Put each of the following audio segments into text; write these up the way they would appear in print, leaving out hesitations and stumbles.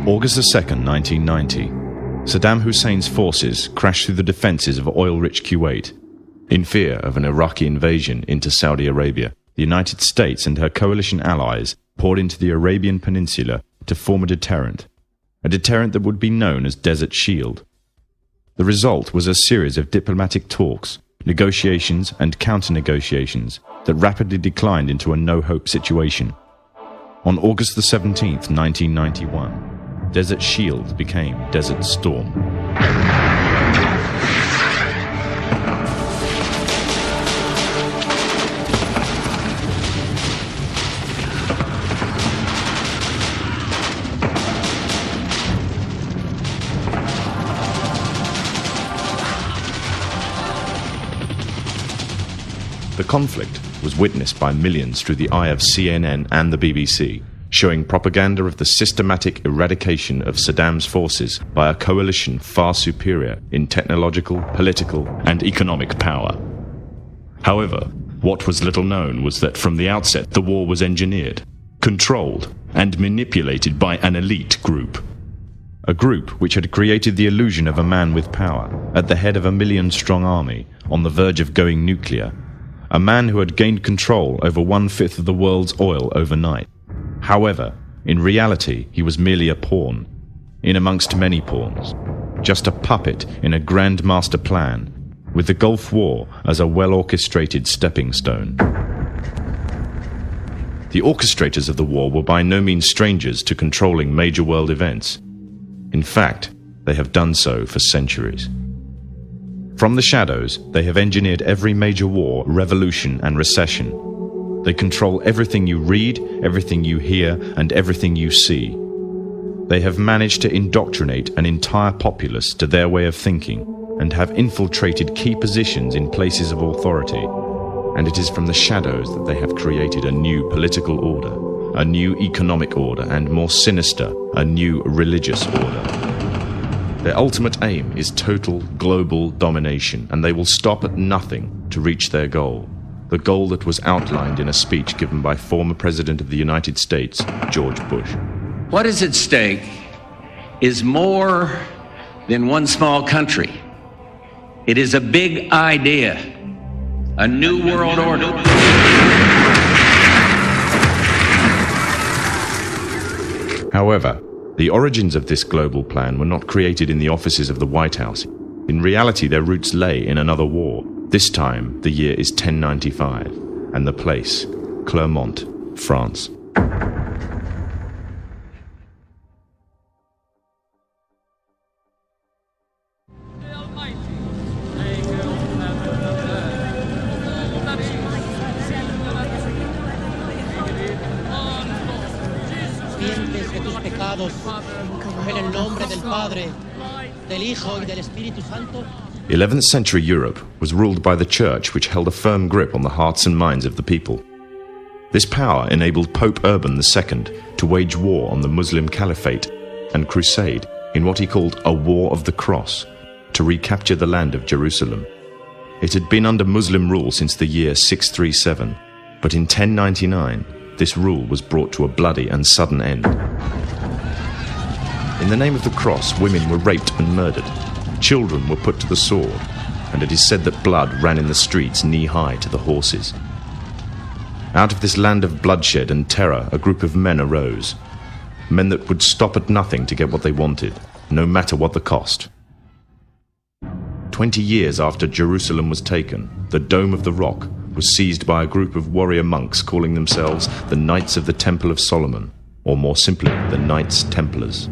August 2nd, 1990, Saddam Hussein's forces crashed through the defenses of oil-rich Kuwait. In fear of an Iraqi invasion into Saudi Arabia, the United States and her coalition allies poured into the Arabian Peninsula to form a deterrent that would be known as Desert Shield. The result was a series of diplomatic talks, negotiations and counter-negotiations that rapidly declined into a no-hope situation. On August the 17th, 1991, Desert Shield became Desert Storm. The conflict was witnessed by millions through the eye of CNN and the BBC, showing propaganda of the systematic eradication of Saddam's forces by a coalition far superior in technological, political, and economic power. However, what was little known was that from the outset the war was engineered, controlled, and manipulated by an elite group. A group which had created the illusion of a man with power, at the head of a million-strong army, on the verge of going nuclear. A man who had gained control over 1/5 of the world's oil overnight. However, in reality, he was merely a pawn, in amongst many pawns, just a puppet in a grand master plan, with the Gulf War as a well-orchestrated stepping stone. The orchestrators of the war were by no means strangers to controlling major world events. In fact, they have done so for centuries. From the shadows, they have engineered every major war, revolution, and recession. They control everything you read, everything you hear, and everything you see. They have managed to indoctrinate an entire populace to their way of thinking, and have infiltrated key positions in places of authority. And it is from the shadows that they have created a new political order, a new economic order, and more sinister, a new religious order. Their ultimate aim is total global domination, and they will stop at nothing to reach their goal. The goal that was outlined in a speech given by former President of the United States, George Bush. What is at stake is more than one small country. It is a big idea, a new world order. However, the origins of this global plan were not created in the offices of the White House. In reality, their roots lay in another war. This time, the year is 1095, and the place, Clermont, France. The 11th century Europe was ruled by the Church, which held a firm grip on the hearts and minds of the people. This power enabled Pope Urban II to wage war on the Muslim Caliphate and crusade in what he called a War of the Cross, to recapture the land of Jerusalem. It had been under Muslim rule since the year 637, but in 1099, this rule was brought to a bloody and sudden end. In the name of the cross, women were raped and murdered. Children were put to the sword, and it is said that blood ran in the streets knee-high to the horses. Out of this land of bloodshed and terror, a group of men arose. Men that would stop at nothing to get what they wanted, no matter what the cost. 20 years after Jerusalem was taken, the Dome of the Rock was seized by a group of warrior monks calling themselves the Knights of the Temple of Solomon, or more simply, the Knights Templars.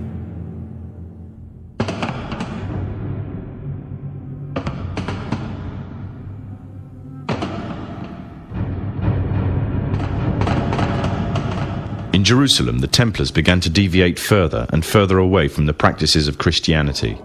In Jerusalem, the Templars began to deviate further and further away from the practices of Christianity.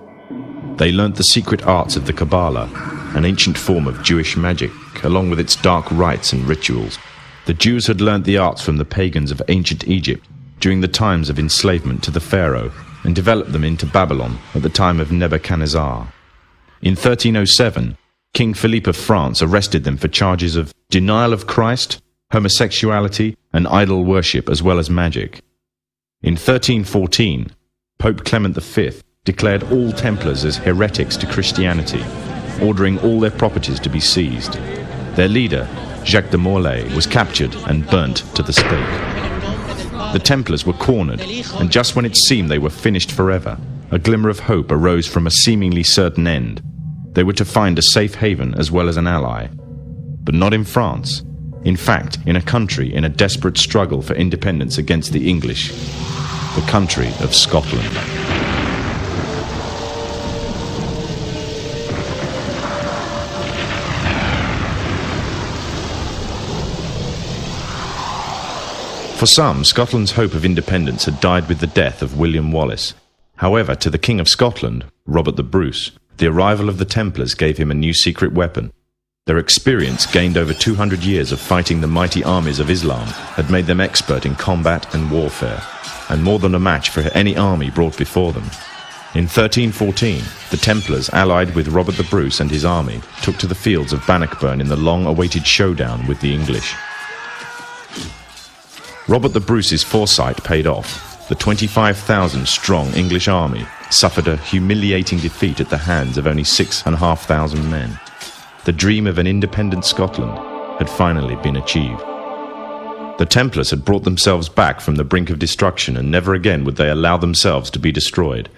They learnt the secret arts of the Kabbalah, an ancient form of Jewish magic, along with its dark rites and rituals. The Jews had learnt the arts from the pagans of ancient Egypt during the times of enslavement to the Pharaoh, and developed them into Babylon at the time of Nebuchadnezzar. In 1307, King Philippe of France arrested them for charges of denial of Christ, homosexuality, and idol worship, as well as magic. In 1314, Pope Clement V declared all Templars as heretics to Christianity, ordering all their properties to be seized. Their leader, Jacques de Morlaix, was captured and burnt to the stake. The Templars were cornered, and just when it seemed they were finished forever, a glimmer of hope arose from a seemingly certain end. They were to find a safe haven as well as an ally. But not in France. In fact, in a country in a desperate struggle for independence against the English. The country of Scotland. For some, Scotland's hope of independence had died with the death of William Wallace. However, to the King of Scotland, Robert the Bruce, the arrival of the Templars gave him a new secret weapon. Their experience, gained over 200 years of fighting the mighty armies of Islam, had made them expert in combat and warfare, and more than a match for any army brought before them. In 1314, the Templars, allied with Robert the Bruce and his army, took to the fields of Bannockburn in the long-awaited showdown with the English. Robert the Bruce's foresight paid off. The 25,000-strong English army suffered a humiliating defeat at the hands of only 6,500 men. The dream of an independent Scotland had finally been achieved. The Templars had brought themselves back from the brink of destruction, and never again would they allow themselves to be destroyed.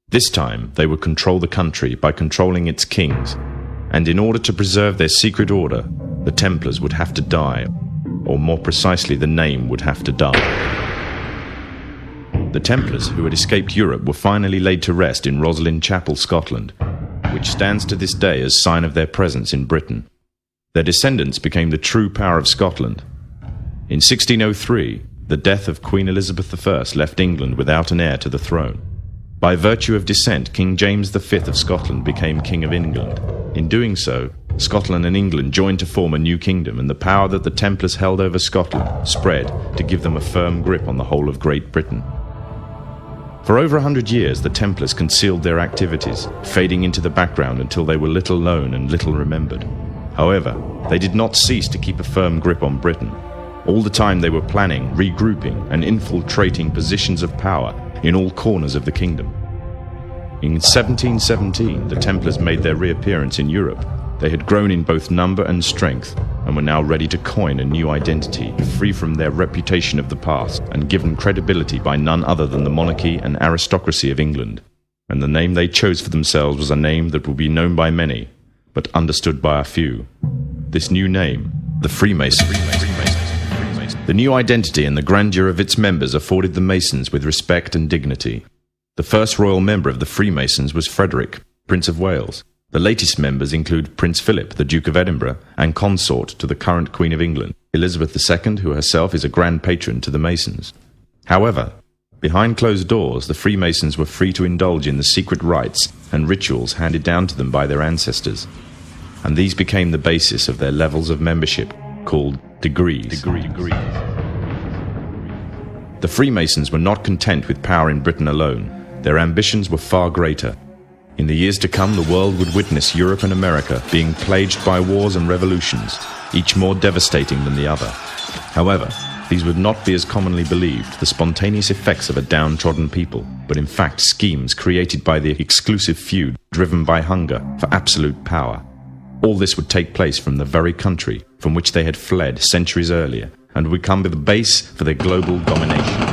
This time they would control the country by controlling its kings, and in order to preserve their secret order, the Templars would have to die, or more precisely, the name would have to die. The Templars, who had escaped Europe, were finally laid to rest in Roslin Chapel, Scotland, which stands to this day as sign of their presence in Britain. Their descendants became the true power of Scotland. In 1603, the death of Queen Elizabeth I left England without an heir to the throne. By virtue of descent, King James V of Scotland became King of England. In doing so, Scotland and England joined to form a new kingdom, and the power that the Templars held over Scotland spread to give them a firm grip on the whole of Great Britain. For over 100 years, the Templars concealed their activities, fading into the background until they were little known and little remembered. However, they did not cease to keep a firm grip on Britain. All the time they were planning, regrouping, and infiltrating positions of power in all corners of the kingdom. In 1717, the Templars made their reappearance in Europe. They had grown in both number and strength, and were now ready to coin a new identity, free from their reputation of the past, and given credibility by none other than the monarchy and aristocracy of England. And the name they chose for themselves was a name that would be known by many, but understood by a few. This new name, the Freemasons. The new identity and the grandeur of its members afforded the Masons with respect and dignity. The first royal member of the Freemasons was Frederick, Prince of Wales. The latest members include Prince Philip, the Duke of Edinburgh, and consort to the current Queen of England, Elizabeth II, who herself is a grand patron to the Masons. However, behind closed doors, the Freemasons were free to indulge in the secret rites and rituals handed down to them by their ancestors, and these became the basis of their levels of membership, called degrees. The Freemasons were not content with power in Britain alone. Their ambitions were far greater. In the years to come, the world would witness Europe and America being plagued by wars and revolutions, each more devastating than the other. However, these would not be as commonly believed, the spontaneous effects of a downtrodden people, but in fact schemes created by the exclusive few driven by hunger for absolute power. All this would take place from the very country from which they had fled centuries earlier, and would become the base for their global domination.